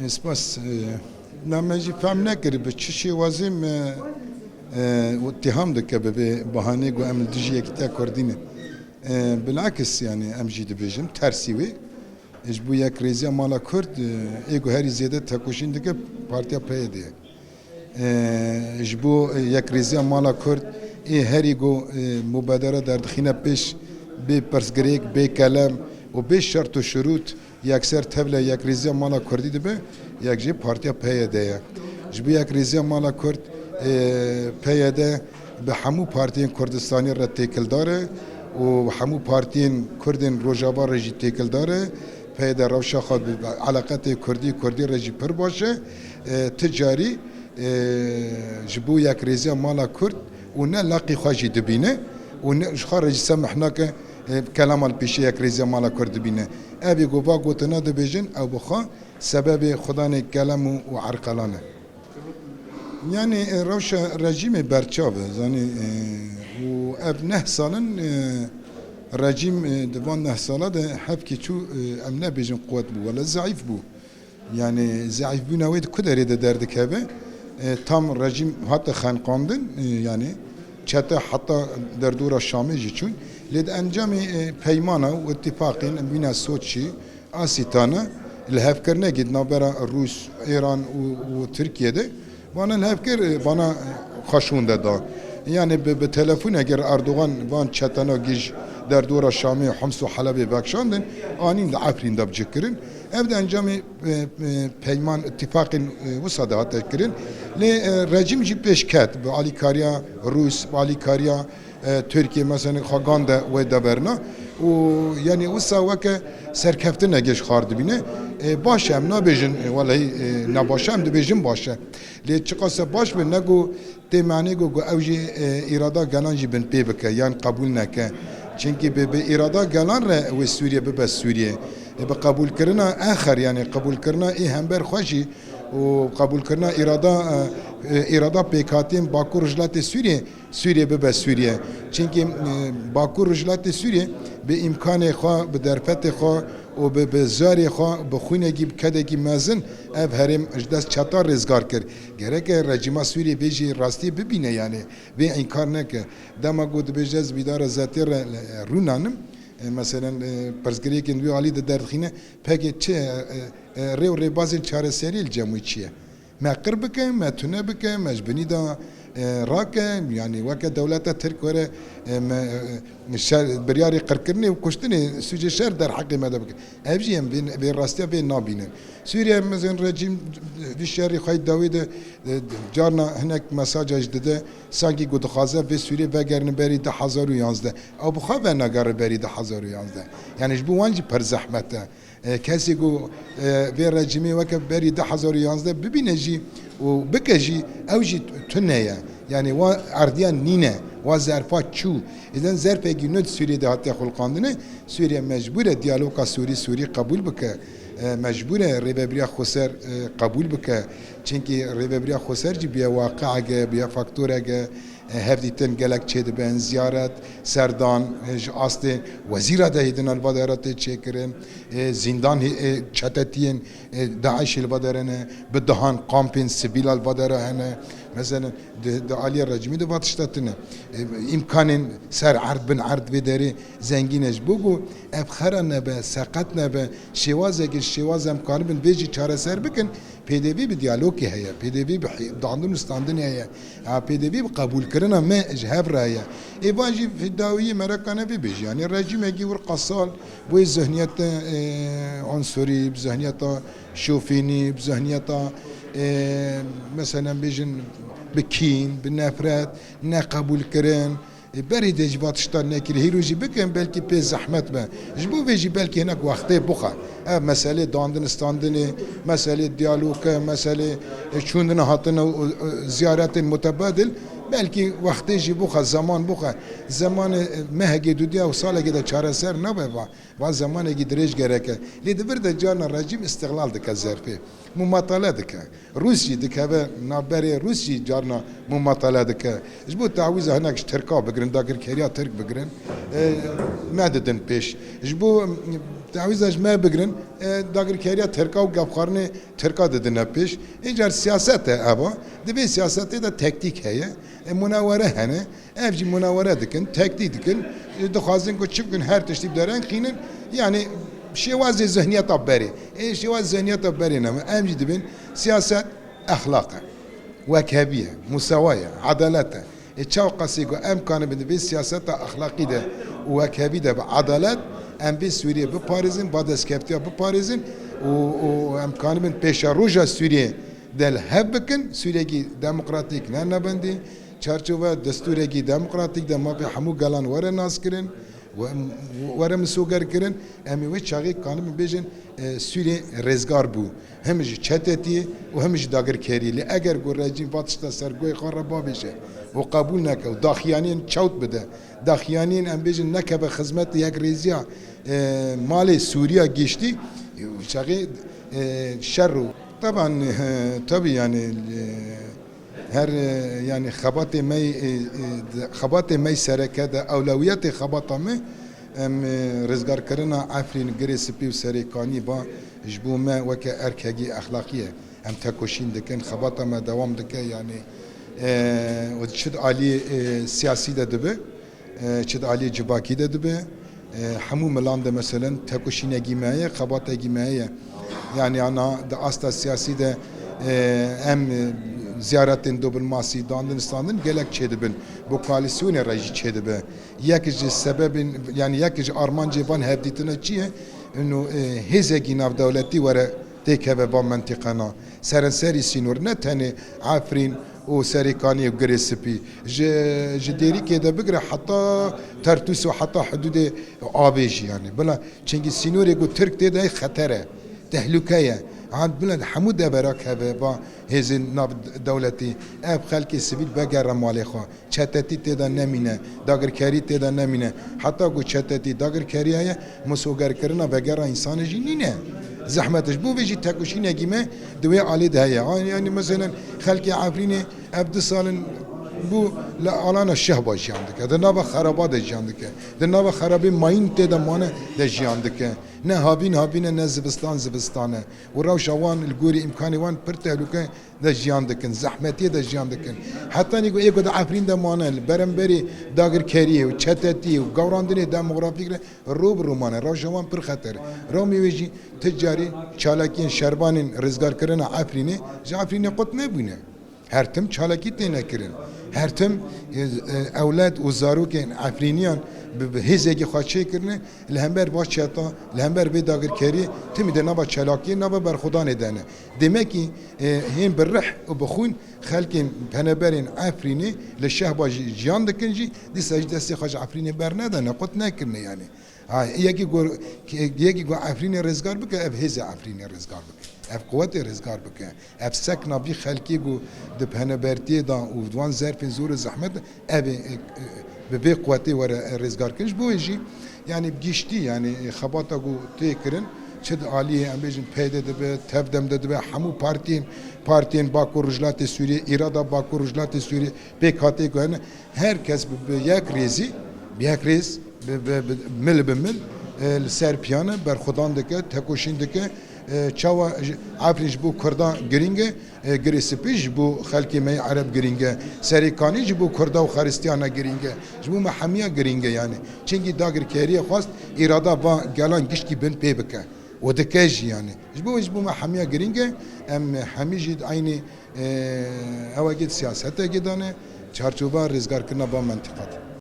سپاس نامجی فهم نکردی به چشی وازم اتهام دکه به بهانه گو امل دیجی یکتا کردینه بالعکس yani امجی دبیجم ترسیوی اج بو یک ریزی مالا کرد ایگو هری زیاده تکوشین دکه پارتیا پیده اج بو یک ریزی مالا کرد ای هری گو مبادره در دخینه پیش به پرسگریک به کلام و به شرط و شروط یکسر تبله یک ریزی مالا کردی دبه یک جی پارتیا پیده جبو یک ریزی مالا کرد پیده به همو پارتین کردستانی را تکل داره و همو پارتین کردین روجاوا رجی تکل داره پیده روشا خود علاقت کردی رجی پر باشه تجاری جبو یک ریزی مالا کرد و نه لاقی خواجی دبینه و نه خارج سمحنا که کلام الپیشی یک ریزی مالا کرد بینه ابی گوبا گوتنا دبیجن او بخوا سبب خدا نه کلام و عرقلانه yani روشا رژیم برچاوه yani و اب نه سالن رژیم دوان نه ساله ده hep ki çu emne bejin kuvvet bu valla zayıf bu yani zayıf bu naved kuderi de derdik hebe tam rejim hatta xankandın yani çete hatta derdura Şam'ı için led encami peymana ve ittifakın bina Soçi Asitana الهفكرنا جدنا برا روس إيران وتركيا وانا الهفكر وانا خشون دا يعني بتلفون اگر اردوغان وان چتنا گیج در دور شامی حمص و حلب بکشاندن آنین دا عفرین دا بجکرین evde انجام پیمان اتفاق وصادات کردن لی رژیم جی پیش کرد به آلیکاریا روس به آلیکاریا ترکیه مثلا خاگان دا و دبرنا و yani وسا وک سرکفته نگش خارد بینه باشه هم نبیجن ولی نباشه هم دبیجن باشه لی چقاسه باش به نگو تمانی گو اوجی اراده گلانجی بن پی بکه یعنی قبول نکه çünkü به اراده گلان ره و سوریه به سوریه به قبول کردن آخر yani قبول کردن ای همبر خوشی و قبول کردن اراده پیکاتیم باکو رجلات سوریه به سوریه çünkü باکو رجلات سوریه به امکان خو به درفت خو و به زاری خو به خونه گیب کده کی مازن ev herim اجداس çatar rızgar kır gerek rejima Suriye beji rasti bibine yani ve inkar ne ki dama god bejaz bidara zatir runanım mesela persgerikin bir ali de derkhine peki çe rev bazı çareseri cemiyetiye ما قربك ما تنبك ما جبني دا راك يعني وكا دولة ترك ورا برياري قركرني وكشتني سوجي شر در حق ما دبك ابجيم بين راستيا بين نابينن سوريا مثلا رجيم في الشهر خايد داوود جارنا هناك مساج جديده سانكي قد خازه في سوريا وگرن بري 1011 او بخا نگار بري 1011 يعني جبو وانجي پر زحمته کسی گو به رژیمی وقت بری 1011 ببینه جی و بکجی اوجی تنهیه yani و اردیان نینه و ظرفات چو اذن ظرف گینود سوریه ده حتی خلقاندنه سوریه مجبوره دیالوگا سوری قبول بکه مجبوره ریبریا خسر قبول بکه çünkü ریبریا خسر جی بیا واقعه بیا فاکتوره هفدیتن گلک چه دبن زیارت سردان آسته وزیر ده هیدن الوادارات چکرن زندان چتتین داعش الوادارنه بدهان کامپین سبیل الوادارانه مثلا ده عالی رجمی ده واتشتاتنه امکانن سر عرض بن عرض بداری زنگینش بگو ابخرا نبه سقط نبه شواز امکان بن بیجی چاره سر بکن PDB bir diyalog heye, PDB bir dağındım standın heye, PDB bir kabul kırına me ejhab raya. Evanji fidaviyi merakane bir bej, yani rejime givur qasal, bu zihniyete ansuri, zihniyete şofini, zihniyete mesela bejin bekin, bir nefret, ne kabul kırın. بری دجواتشتان نکری هیروجی بکن بلکی پی زحمت به جبو ویجی بلکی هناك وقته بخا مسئله داندن استاندنی مسئله دیالوگ مسئله چوندن هاتن زیارت متبادل belki vakti jî bu zaman bu zaman mehge dudiya sala da çareser ne be va zamanı gidireş gereke li bir de cana rejim istiqlal dike zerfi mumatala dike Rusya dike ve naberi Rusya cana mumatala dike bu taviz hanak Türkiye bigrin dakir keriya Türk bigrin mededin peş bu تعویزش ما بگرن داگرکاریا ترکا و گفخارنه ترکا دادن پیش اینجا سیاست ابا دبی سیاست ده تکتیک هیه مناوره هنه evci مناوره دکن تکتیک دکن دخوازن کو چبکن هر تشتیب دارن خینن yani شواز ذهنیت بری شواز ذهنیت بری نم evci دبین سیاست اخلاق وكابيه مساواة عدالة تشاو قاسيكو امكان بدبي سياسة اخلاقي ده وكابي ده بعدالة ام بي سوريا بباريزن بعد اسكابتيا بباريزن وامكان من بيشا روجا سوريا دل هبكن سوريا ديمقراطيك نانا بندي چارچوبه دستوري ديمقراطيك ده ما بحمو قالان ورا ناس كرن ورا مسوگر کرن امی وی چاقی کانم بیشن سوری رزگار بو همش چتتی و همش داگر کری لی اگر گو رژیم واتشتا سرگوی خرابا بشه و قبول نکه و داخیانین چوت بده داخیانین ام بیشن نکه به خدمت یک ریزیا مال سوریا گشتی چاقی شر طبعا tabii yani her yani خبات می سرکه ده اولویت خباتا می رزگار کرنا عفرین گری سپی و سریکانی با جبو ما وک ارکگی اخلاقیه هم تکوشین دکن خباتا ما دوام دکه yani و چد عالی سیاسی ده دبه چد عالی جباکی ده دبه همو ملان ده مثلا تکوشین گیمایه خباتا گیمایه yani ana da asla siyasi de hem ziyaretin dobulması Dağıstan'ın gerekçedibin bu koalisyonu reji çedibe yakıcı sebebin yani yakıcı Armancı van hevditine çiye inu hezegi nav devleti vere tekeve ba mentikana serenseri sinur ne tane Afrin و سريكاني وغريسبي جديري كده بقرا حتى ترتوس وحتى حدود آبيج يعني بلا چنگي سينوري گو ترك ده خطره تهلكه عند بلد حمود براك هبه با هزين ناب دولتي اب خلقي سبيل بقرا مالخا چتتي تدا نمينه داگر كاري تدا نمينه حتى گو چتتي داگر كاري هي مسوگر کرنا بقرا انسان جنينه زحمتش بو بيجي تاكوشين يجيمه دوي علي ده يعني مثلا خلقي عفرينه ابد سالن bu la alana şehba jandike de nava xaraba de jandike de nava xarabi mayin te de mane de jandike ne habine ne zibistane و راو شوان الجوري امكاني وان پر تهلوكه de jandike zahmeti de jandike hatta nigo ego da afrin de mane beremberi dagir keriye و çeteti و gavrandine demografik rob romane راو شوان پر خطر راو میوجی تجاری چالاکین شربانین رزگار کرنا afrini jafrini قط نبونه her tim çalakit ne kirin her tim evlat و زاروکن عفرینیان به هزگی خاچه کرنه لهمبر باش چتا لهمبر به داگر کری تمی ده نبا چلاکی نبا بر خدا ندانه demek ki hem berrah و بخون خلق پنبرین عفرینی لشه با جان دکنجی دی سجدستی خاج عفرینی بر ندانه قط نکرنه yani یکی گو عفرینی رزگار بکه اب هز عفرینی رزگار بکه اف قوت رزگار بکه اف سکنا بی خلقی گو دپهنه برتی دا و دوان ظرف زور زحمت اب به قوتی ور رزگار کنش بویجی yani geçti yani خباتا گو تکرن چد عالی امبیجن پیدا دبه تفدم دبه همو partinin Bakur Rujlat Suriye irada Bakur Rujlat Suriye PKK گوهن herkes به یک ریزی مل سرپیانه بر خدان دکه تکوشین دکه چاوا عفریش بو کردان گرینگه گریسپیش بو خلکی می عرب گرینگه سریکانی بو کردا و خریستیانا گرینگه بو محمیه گرینگه yani چنگی داگر کریه خواست اراده با گلان گشکی بن پی بکه و دکیج yani بو محمیه گرینگه ام همیجید aynı اواگید سیاسته گدانه چارچوبا رزگار کرنا با منطقه